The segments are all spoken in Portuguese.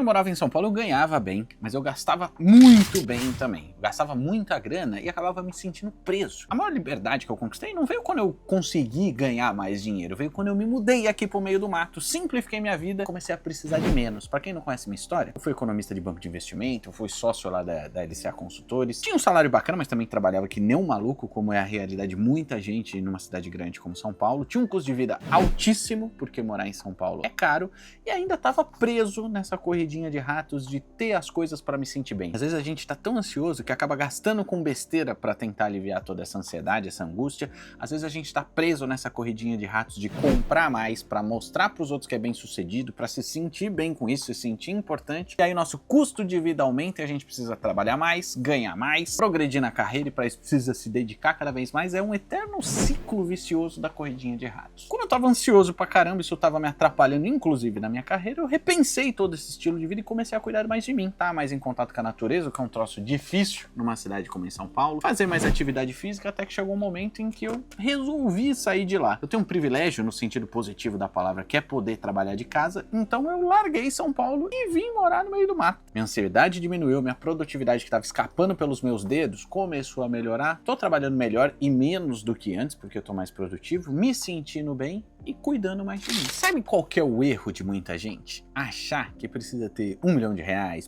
Quando eu morava em São Paulo, eu ganhava bem, mas eu gastava muito bem também. Eu gastava muita grana e acabava me sentindo preso. A maior liberdade que eu conquistei não veio quando eu consegui ganhar mais dinheiro, veio quando eu me mudei aqui pro meio do mato, simplifiquei minha vida, comecei a precisar de menos. Pra quem não conhece minha história, eu fui economista de banco de investimento, eu fui sócio lá da LCA Consultores, tinha um salário bacana, mas também trabalhava que nem um maluco, como é a realidade de muita gente numa cidade grande como São Paulo. Tinha um custo de vida altíssimo, porque morar em São Paulo é caro, e ainda tava preso nessa corridinha de ratos de ter as coisas pra me sentir bem. Às vezes a gente tá tão ansioso que acaba gastando com besteira pra tentar aliviar toda essa ansiedade, essa angústia. Às vezes a gente tá preso nessa corridinha de ratos de comprar mais pra mostrar pros outros que é bem sucedido, pra se sentir bem com isso, se sentir importante. E aí nosso custo de vida aumenta e a gente precisa trabalhar mais, ganhar mais, progredir na carreira, e pra isso precisa se dedicar cada vez mais. É um eterno ciclo vicioso da corridinha de ratos. Como eu tava ansioso pra caramba, isso tava me atrapalhando inclusive na minha carreira, eu repensei todo esse estilo de vida e comecei a cuidar mais de mim, tá? Mais em contato com a natureza, o que é um troço difícil numa cidade como em São Paulo, fazer mais atividade física, até que chegou um momento em que eu resolvi sair de lá. Eu tenho um privilégio no sentido positivo da palavra, que é poder trabalhar de casa, então eu larguei São Paulo e vim morar no meio do mato. Minha ansiedade diminuiu, minha produtividade que estava escapando pelos meus dedos começou a melhorar, tô trabalhando melhor e menos do que antes, porque eu tô mais produtivo, me sentindo bem e cuidando mais de mim. Sabe qual que é o erro de muita gente? Achar que precisa ter R$1 milhão,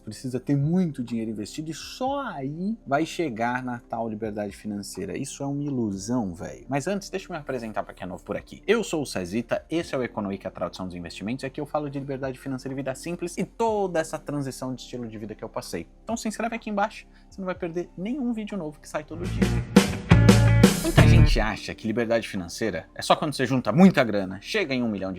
precisa ter muito dinheiro investido e só aí vai chegar na tal liberdade financeira. Isso é uma ilusão, velho. Mas antes, deixa eu me apresentar para quem é novo por aqui. Eu sou o Cezita, esse é o Economy, que é a tradução dos investimentos, e aqui eu falo de liberdade financeira e vida simples e toda essa transição de estilo de vida que eu passei. Então se inscreve aqui embaixo, você não vai perder nenhum vídeo novo que sai todo dia. Muita gente acha que liberdade financeira é só quando você junta muita grana, chega em R$1 milhão,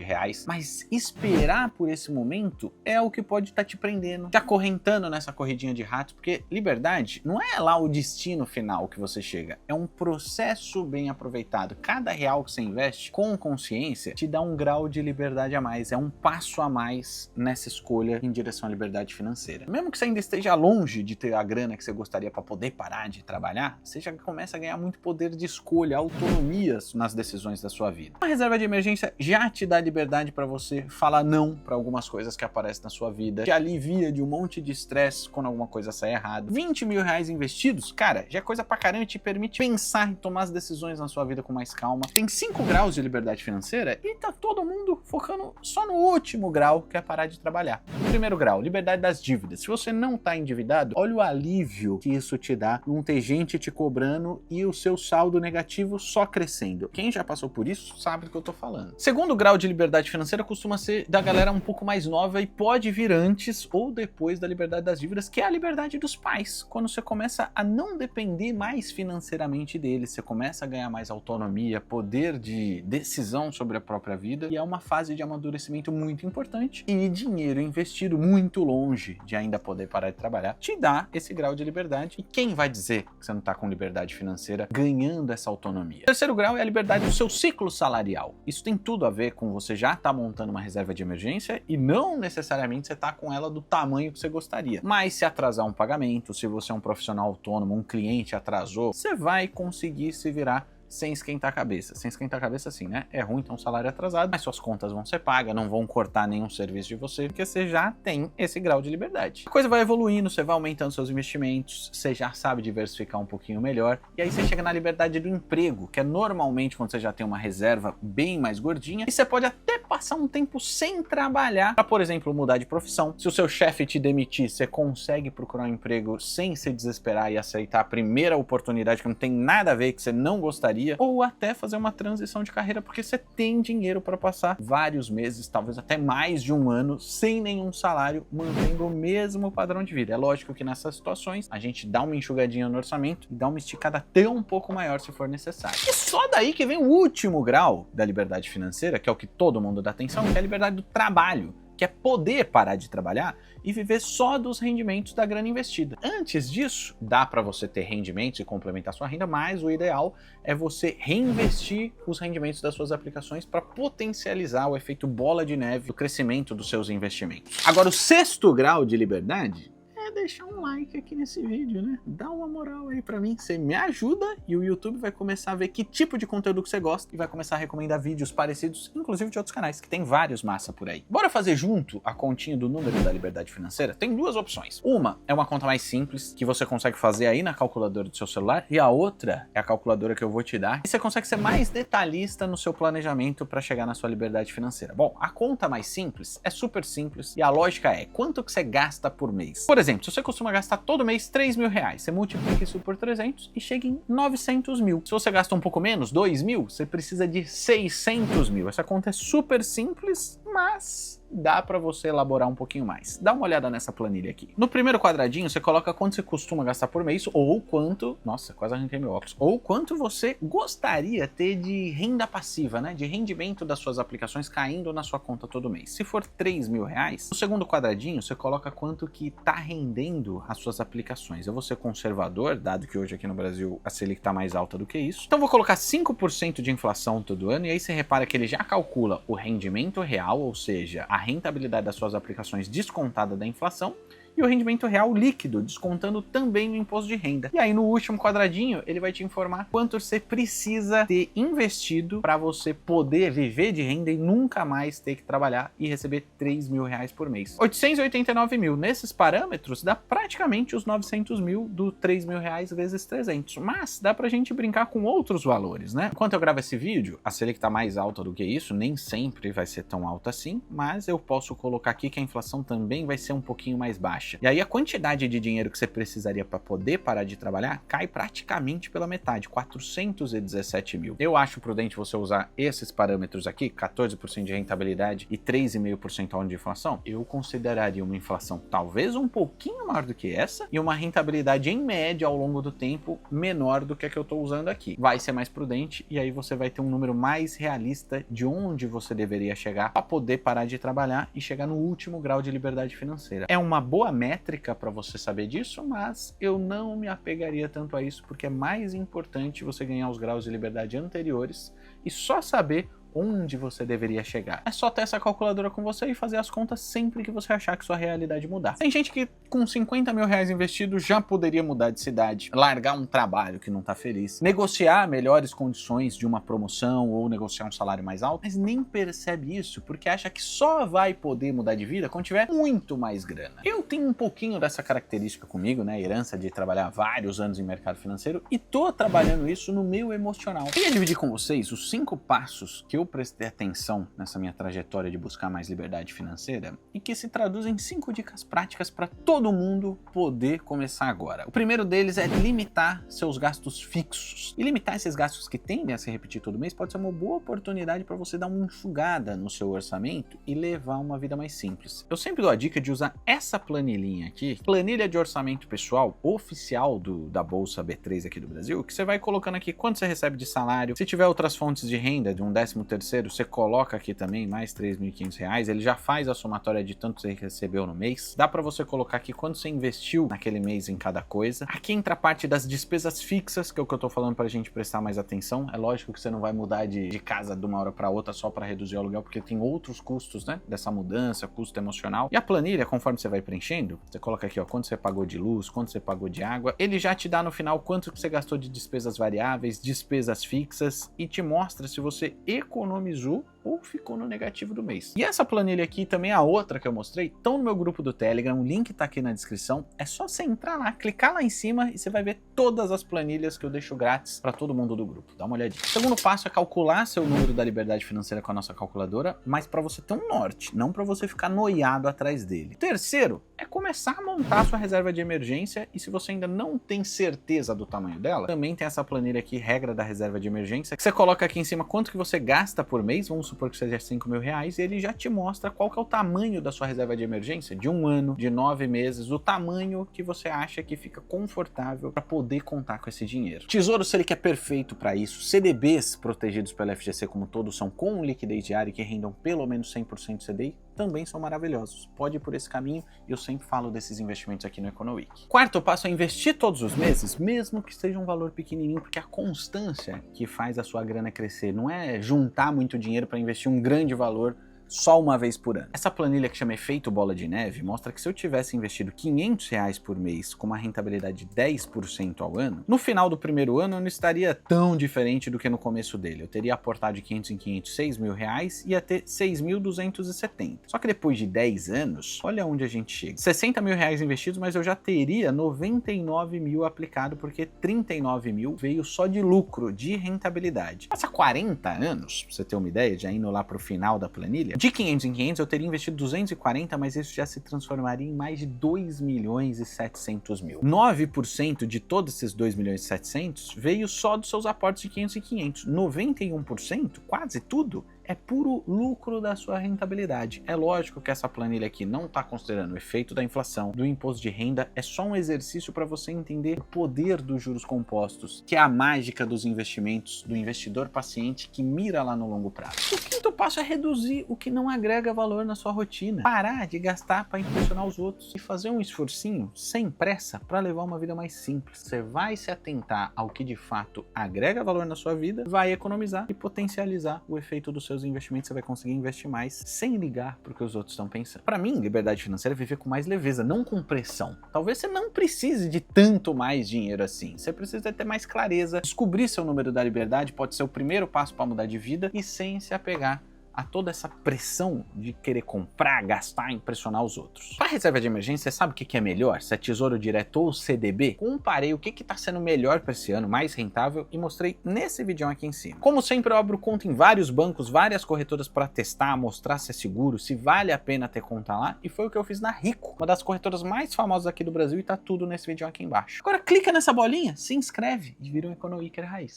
mas esperar por esse momento é o que pode estar te prendendo, te acorrentando nessa corridinha de ratos, porque liberdade não é lá o destino final que você chega, é um processo bem aproveitado. Cada real que você investe com consciência te dá um grau de liberdade a mais, é um passo a mais nessa escolha em direção à liberdade financeira. Mesmo que você ainda esteja longe de ter a grana que você gostaria para poder parar de trabalhar, você já começa a ganhar muito poder de escolha, autonomias nas decisões da sua vida. Uma reserva de emergência já te dá liberdade para você falar não para algumas coisas que aparecem na sua vida, te alivia de um monte de estresse quando alguma coisa sai errado. R$20 mil investidos, cara, já é coisa pra caramba e te permite pensar e tomar as decisões na sua vida com mais calma. Tem 5 graus de liberdade financeira e tá todo mundo focando só no último grau, que é parar de trabalhar. O primeiro grau, liberdade das dívidas. Se você não tá endividado, olha o alívio que isso te dá, não ter gente te cobrando e o seu saldo negativo só crescendo. Quem já passou por isso sabe do que eu tô falando. Segundo grau de liberdade financeira costuma ser da galera um pouco mais nova e pode vir antes ou depois da liberdade das dívidas, que é a liberdade dos pais. Quando você começa a não depender mais financeiramente deles, você começa a ganhar mais autonomia, poder de decisão sobre a própria vida, e é uma fase de amadurecimento muito importante, e dinheiro investido muito longe de ainda poder parar de trabalhar te dá esse grau de liberdade. E quem vai dizer que você não tá com liberdade financeira ganhando essa autonomia? O terceiro grau é a liberdade do seu ciclo salarial. Isso tem tudo a ver com você já estar montando uma reserva de emergência e não necessariamente você tá com ela do tamanho que você gostaria. Mas se atrasar um pagamento, se você é um profissional autônomo, um cliente atrasou, você vai conseguir se virar sem esquentar a cabeça. Sem esquentar a cabeça assim, né? É ruim ter um salário atrasado, mas suas contas vão ser pagas, não vão cortar nenhum serviço de você, porque você já tem esse grau de liberdade. A coisa vai evoluindo, você vai aumentando seus investimentos, você já sabe diversificar um pouquinho melhor, e aí você chega na liberdade do emprego, que é normalmente quando você já tem uma reserva bem mais gordinha, e você pode até passar um tempo sem trabalhar, para, por exemplo, mudar de profissão. Se o seu chefe te demitir, você consegue procurar um emprego sem se desesperar e aceitar a primeira oportunidade que não tem nada a ver, que você não gostaria, ou até fazer uma transição de carreira, porque você tem dinheiro para passar vários meses, talvez até mais de um ano, sem nenhum salário, mantendo o mesmo padrão de vida. É lógico que nessas situações a gente dá uma enxugadinha no orçamento e dá uma esticada até um pouco maior se for necessário. E só daí que vem o último grau da liberdade financeira, que é o que todo mundo dá atenção, que é a liberdade do trabalho, que é poder parar de trabalhar e viver só dos rendimentos da grana investida. Antes disso, dá para você ter rendimentos e complementar sua renda, mas o ideal é você reinvestir os rendimentos das suas aplicações para potencializar o efeito bola de neve do crescimento dos seus investimentos. Agora, o sexto grau de liberdade é deixar um like aqui nesse vídeo, né? Dá uma moral aí pra mim, você me ajuda e o YouTube vai começar a ver que tipo de conteúdo que você gosta e vai começar a recomendar vídeos parecidos, inclusive de outros canais, que tem vários massa por aí. Bora fazer junto a continha do número da liberdade financeira? Tem duas opções. Uma é uma conta mais simples, que você consegue fazer aí na calculadora do seu celular, e a outra é a calculadora que eu vou te dar, e você consegue ser mais detalhista no seu planejamento para chegar na sua liberdade financeira. Bom, a conta mais simples é super simples e a lógica é quanto que você gasta por mês. Por exemplo, se você costuma gastar todo mês 3 mil reais, você multiplica isso por 300 e chega em 900 mil. Se você gasta um pouco menos, 2 mil, você precisa de 600 mil. Essa conta é super simples, mas dá para você elaborar um pouquinho mais. Dá uma olhada nessa planilha aqui. No primeiro quadradinho, você coloca quanto você costuma gastar por mês ou quanto... Nossa, quase arranquei meu óculos. Ou quanto você gostaria ter de renda passiva, né? De rendimento das suas aplicações caindo na sua conta todo mês. Se for 3 mil reais, no segundo quadradinho, você coloca quanto que tá rendendo as suas aplicações. Eu vou ser conservador, dado que hoje aqui no Brasil a Selic tá mais alta do que isso. Então vou colocar 5% de inflação todo ano, e aí você repara que ele já calcula o rendimento real, ou seja, a rentabilidade das suas aplicações descontada da inflação, e o rendimento real líquido, descontando também o imposto de renda. E aí no último quadradinho, ele vai te informar quanto você precisa ter investido para você poder viver de renda e nunca mais ter que trabalhar e receber 3 mil reais por mês. 889 mil. Nesses parâmetros, dá praticamente os 900 mil do 3 mil reais vezes 300. Mas dá pra gente brincar com outros valores, né? Enquanto eu gravo esse vídeo, a Selic tá mais alta do que isso, nem sempre vai ser tão alta assim, mas eu posso colocar aqui que a inflação também vai ser um pouquinho mais baixa. E aí a quantidade de dinheiro que você precisaria para poder parar de trabalhar cai praticamente pela metade, 417 mil. Eu acho prudente você usar esses parâmetros aqui, 14% de rentabilidade e 3,5% ao ano de inflação. Eu consideraria uma inflação talvez um pouquinho maior do que essa e uma rentabilidade em média ao longo do tempo menor do que a que eu estou usando aqui. Vai ser mais prudente e aí você vai ter um número mais realista de onde você deveria chegar para poder parar de trabalhar e chegar no último grau de liberdade financeira. É uma boa métrica para você saber disso, mas eu não me apegaria tanto a isso porque é mais importante você ganhar os graus de liberdade anteriores e só saber onde você deveria chegar. É só ter essa calculadora com você e fazer as contas sempre que você achar que sua realidade mudar. Tem gente que com 50 mil reais investidos já poderia mudar de cidade, largar um trabalho que não tá feliz, negociar melhores condições de uma promoção ou negociar um salário mais alto, mas nem percebe isso porque acha que só vai poder mudar de vida quando tiver muito mais grana. Eu tenho um pouquinho dessa característica comigo, né, herança de trabalhar vários anos em mercado financeiro e tô trabalhando isso no meu emocional. Queria dividir com vocês os 5 passos que eu prestei atenção nessa minha trajetória de buscar mais liberdade financeira e que se traduzem em 5 dicas práticas para todo mundo poder começar agora. O primeiro deles é limitar seus gastos fixos. E limitar esses gastos que tendem a se repetir todo mês pode ser uma boa oportunidade para você dar uma enxugada no seu orçamento e levar uma vida mais simples. Eu sempre dou a dica de usar essa planilhinha aqui, planilha de orçamento pessoal oficial da Bolsa B3 aqui do Brasil, que você vai colocando aqui quanto você recebe de salário. Se tiver outras fontes de renda, de um 13º, você coloca aqui também mais R$3.500, ele já faz a somatória de tanto que você recebeu no mês. Dá para você colocar aqui quanto você investiu naquele mês em cada coisa. Aqui entra a parte das despesas fixas, que é o que eu tô falando pra gente prestar mais atenção. É lógico que você não vai mudar de casa de uma hora para outra só para reduzir o aluguel, porque tem outros custos, né, dessa mudança, custo emocional. E a planilha, conforme você vai preenchendo, você coloca aqui, ó, quanto você pagou de luz, quanto você pagou de água. Ele já te dá no final quanto que você gastou de despesas variáveis, despesas fixas e te mostra se você economizou ou ficou no negativo do mês. E essa planilha aqui também é a outra que eu mostrei, estão no meu grupo do Telegram, o link tá aqui na descrição, é só você entrar lá, clicar lá em cima e você vai ver todas as planilhas que eu deixo grátis para todo mundo do grupo, dá uma olhadinha. O segundo passo é calcular seu número da liberdade financeira com a nossa calculadora, mas para você ter um norte, não para você ficar noiado atrás dele. O terceiro é começar a montar sua reserva de emergência e se você ainda não tem certeza do tamanho dela, também tem essa planilha aqui, regra da reserva de emergência, que você coloca aqui em cima quanto que você gasta por mês, vamos supor que seja 5 mil reais, e ele já te mostra qual que é o tamanho da sua reserva de emergência, de 1 ano, de 9 meses, o tamanho que você acha que fica confortável para poder contar com esse dinheiro. Tesouro Selic é perfeito para isso, CDBs protegidos pela FGC como todos são com liquidez diária e que rendam pelo menos 100% CDI, também são maravilhosos. Pode ir por esse caminho e eu sempre falo desses investimentos aqui no EconoWeek. Quarto passo é investir todos os meses, mesmo que seja um valor pequenininho, porque a constância que faz a sua grana crescer não é juntar muito dinheiro para investir um grande valor só uma vez por ano. Essa planilha que chama Efeito Bola de Neve mostra que se eu tivesse investido R$ 500 por mês com uma rentabilidade de 10% ao ano, no final do primeiro ano eu não estaria tão diferente do que no começo dele. Eu teria aportado de 500 em 500 R$ 6.000 e ia ter 6.270. Só que depois de 10 anos, olha onde a gente chega. R$ 60.000 investidos, mas eu já teria 99 mil aplicado porque 39 mil veio só de lucro, de rentabilidade. Passa 40 anos, pra você ter uma ideia, já indo lá pro final da planilha, de 500 em 500 eu teria investido 240, mas isso já se transformaria em mais de 2.700.000. 9% de todos esses 2.700.000 veio só dos seus aportes de 500 em 500. 91%, quase tudo, é puro lucro da sua rentabilidade. É lógico que essa planilha aqui não está considerando o efeito da inflação, do imposto de renda, é só um exercício para você entender o poder dos juros compostos, que é a mágica dos investimentos, do investidor paciente que mira lá no longo prazo. O quinto passo é reduzir o que não agrega valor na sua rotina. Parar de gastar para impressionar os outros e fazer um esforcinho sem pressa para levar uma vida mais simples. Você vai se atentar ao que de fato agrega valor na sua vida, vai economizar e potencializar o efeito do seu investimentos. Você vai conseguir investir mais sem ligar para o que os outros estão pensando. Para mim, liberdade financeira é viver com mais leveza, não com pressão. Talvez você não precise de tanto mais dinheiro assim. Você precisa ter mais clareza. Descobrir seu número da liberdade pode ser o primeiro passo para mudar de vida e sem se apegar a toda essa pressão de querer comprar, gastar, impressionar os outros. Para reserva de emergência, você sabe o que é melhor? Se é Tesouro Direto ou CDB? Comparei o que está sendo melhor para esse ano, mais rentável, e mostrei nesse vídeo aqui em cima. Como sempre, eu abro conta em vários bancos, várias corretoras para testar, mostrar se é seguro, se vale a pena ter conta lá, e foi o que eu fiz na Rico, uma das corretoras mais famosas aqui do Brasil, e tá tudo nesse vídeo aqui embaixo. Agora clica nessa bolinha, se inscreve e vira um Economiker Raiz.